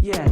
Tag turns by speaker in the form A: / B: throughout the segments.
A: Yeah.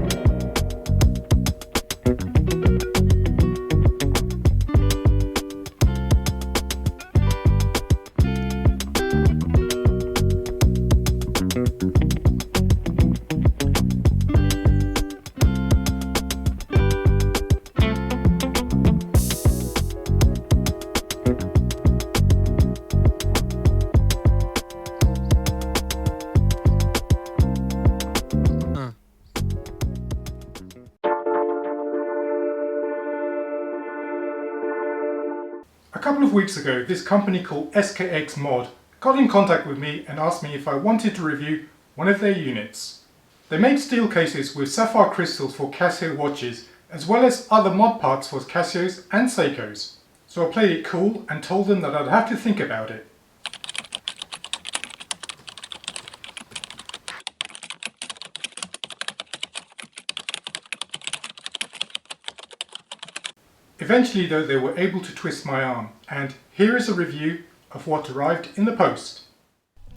B: A couple of weeks ago, this company called SKXMod got in contact with me and asked me if I wanted to review one of their units. They made steel cases with sapphire crystals for Casio watches, as well as other mod parts for Casios and Seikos. So I played it cool and told them that I'd have to think about it. Eventually though, they were able to twist my arm, and here is a review of what arrived in the post.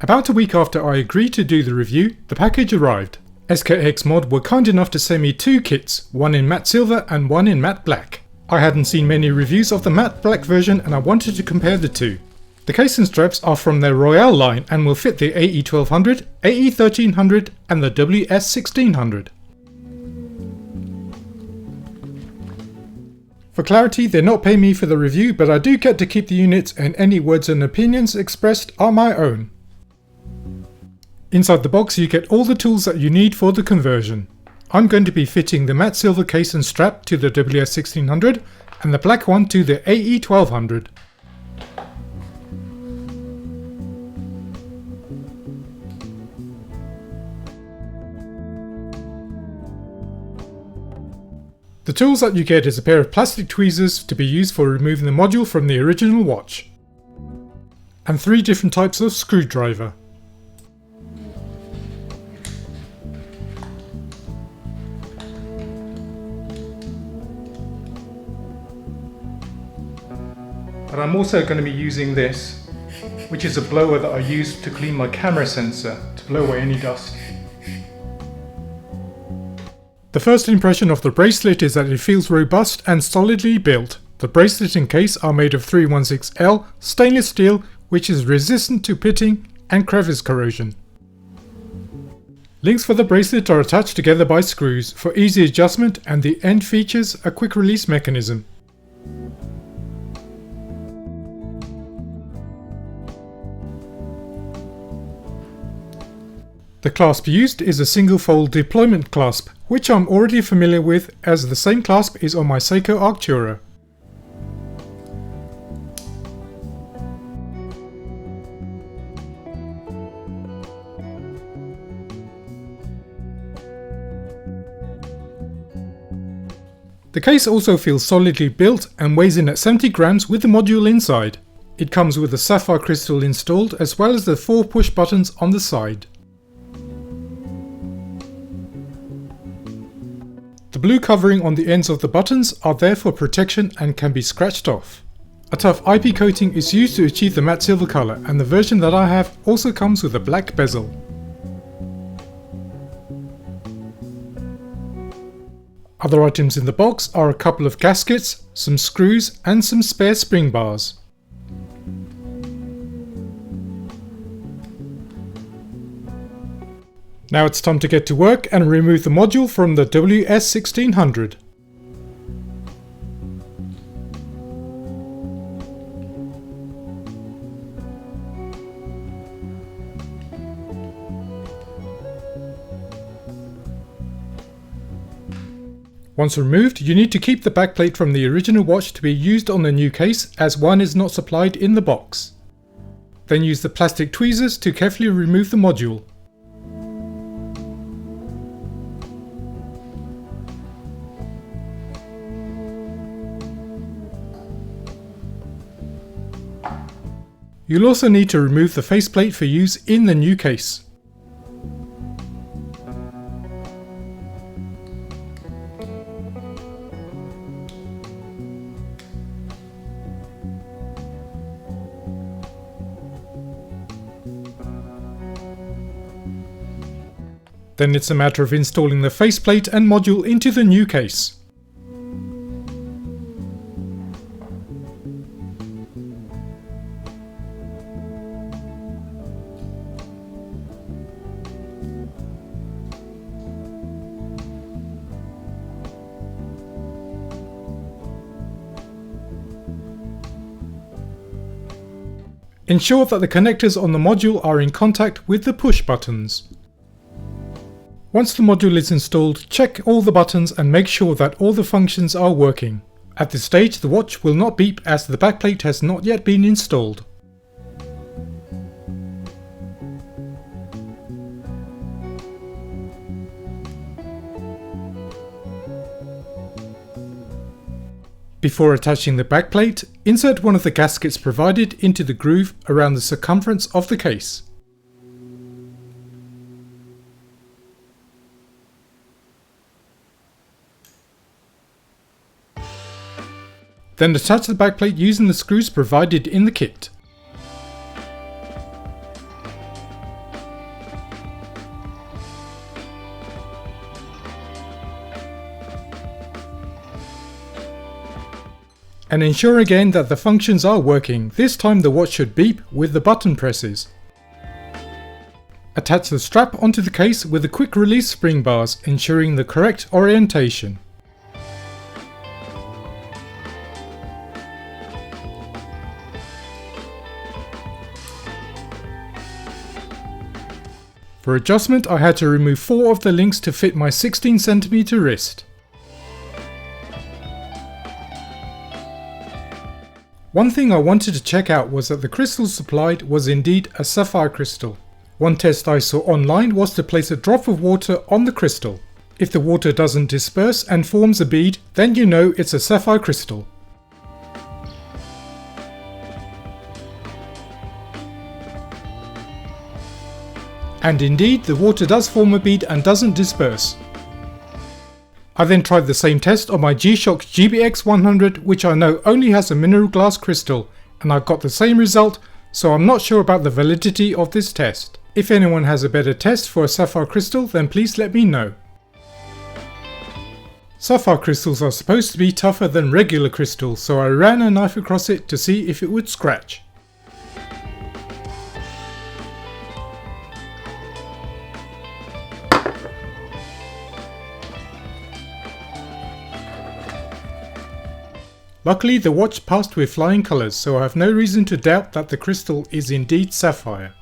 B: About a week after I agreed to do the review, the package arrived. SKXMod were kind enough to send me two kits, one in matte silver and one in matte black. I hadn't seen many reviews of the matte black version and I wanted to compare the two. The case and straps are from their Royale line and will fit the AE1200, AE1300 and the WS1600. For clarity, they're not paying me for the review, but I do get to keep the units and any words and opinions expressed are my own. Inside the box you get all the tools that you need for the conversion. I'm going to be fitting the matte silver case and strap to the WS1600 and the black one to the AE1200. The tools that you get is a pair of plastic tweezers to be used for removing the module from the original watch, and 3 different types of screwdriver. And I'm also going to be using this, which is a blower that I use to clean my camera sensor to blow away any dust. The first impression of the bracelet is that it feels robust and solidly built. The bracelet and case are made of 316L stainless steel, which is resistant to pitting and crevice corrosion. Links for the bracelet are attached together by screws for easy adjustment, and the end features a quick release mechanism. The clasp used is a single fold deployment clasp, which I'm already familiar with as the same clasp is on my Seiko Arctura. The case also feels solidly built and weighs in at 70 grams with the module inside. It comes with a sapphire crystal installed as well as the 4 push buttons on the side. The blue covering on the ends of the buttons are there for protection and can be scratched off. A tough IP coating is used to achieve the matte silver color, and the version that I have also comes with a black bezel. Other items in the box are a couple of gaskets, some screws and some spare spring bars. Now it's time to get to work and remove the module from the WS1600. Once removed, you need to keep the backplate from the original watch to be used on the new case, as one is not supplied in the box. Then use the plastic tweezers to carefully remove the module. You'll also need to remove the faceplate for use in the new case. Then it's a matter of installing the faceplate and module into the new case. Ensure that the connectors on the module are in contact with the push buttons. Once the module is installed, check all the buttons and make sure that all the functions are working. At this stage, the watch will not beep as the backplate has not yet been installed. Before attaching the backplate, insert one of the gaskets provided into the groove around the circumference of the case. Then attach the backplate using the screws provided in the kit. And ensure again that the functions are working. This time the watch should beep with the button presses. Attach the strap onto the case with the quick release spring bars, ensuring the correct orientation. For adjustment, I had to remove 4 of the links to fit my 16cm wrist. One thing I wanted to check out was that the crystal supplied was indeed a sapphire crystal. One test I saw online was to place a drop of water on the crystal. If the water doesn't disperse and forms a bead, then you know it's a sapphire crystal. And indeed, the water does form a bead and doesn't disperse. I then tried the same test on my G-Shock WS1600, which I know only has a mineral glass crystal, and I got the same result, so I'm not sure about the validity of this test. If anyone has a better test for a sapphire crystal, then please let me know. Sapphire crystals are supposed to be tougher than regular crystals, so I ran a knife across it to see if it would scratch. Luckily, the watch passed with flying colours, so I have no reason to doubt that the crystal is indeed sapphire.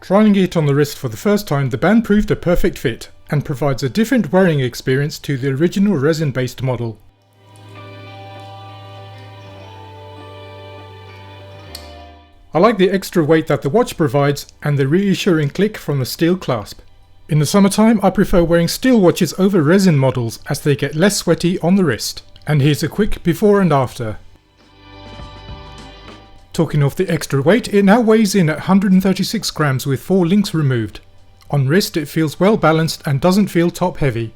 B: Trying it on the wrist for the first time, the band proved a perfect fit and provides a different wearing experience to the original resin-based model. I like the extra weight that the watch provides and the reassuring click from the steel clasp. In the summertime, I prefer wearing steel watches over resin models as they get less sweaty on the wrist. And here's a quick before and after. Talking of the extra weight, it now weighs in at 136 grams with 4 links removed. On wrist it feels well balanced and doesn't feel top heavy.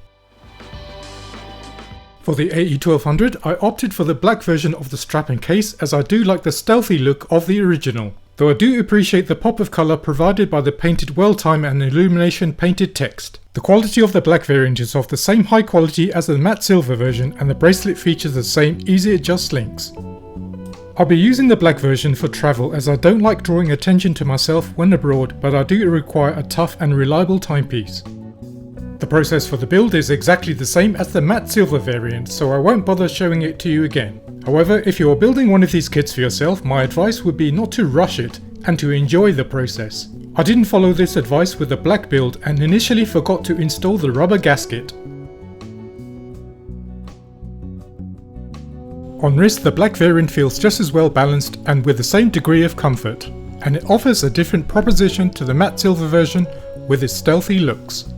B: For the AE1200, I opted for the black version of the strap and case as I do like the stealthy look of the original. Though I do appreciate the pop of colour provided by the painted well time and illumination painted text. The quality of the black variant is of the same high quality as the matte silver version, and the bracelet features the same easy adjust links. I'll be using the black version for travel as I don't like drawing attention to myself when abroad, but I do require a tough and reliable timepiece. The process for the build is exactly the same as the matte silver variant, so I won't bother showing it to you again. However, if you are building one of these kits for yourself, my advice would be not to rush it and to enjoy the process. I didn't follow this advice with the black build and initially forgot to install the rubber gasket. On wrist, the black variant feels just as well balanced and with the same degree of comfort, and it offers a different proposition to the matte silver version with its stealthy looks.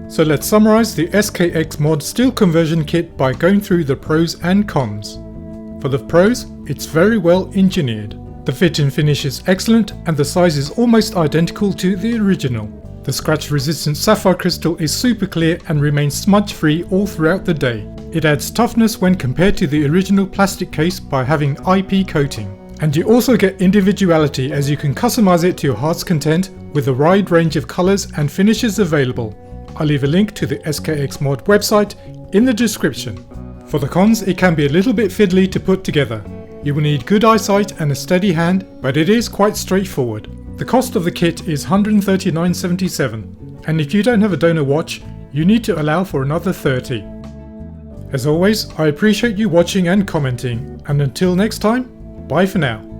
B: So let's summarize the SKXMod steel conversion kit by going through the pros and cons. For the pros, it's very well engineered. The fit and finish is excellent and the size is almost identical to the original. The scratch resistant sapphire crystal is super clear and remains smudge free all throughout the day. It adds toughness when compared to the original plastic case by having IP coating. And you also get individuality as you can customize it to your heart's content with a wide range of colors and finishes available. I'll leave a link to the SKXMod website in the description. For the cons, it can be a little bit fiddly to put together. You will need good eyesight and a steady hand, but it is quite straightforward. The cost of the kit is $139.77, and if you don't have a donor watch, you need to allow for another $30. As always, I appreciate you watching and commenting, and until next time, bye for now.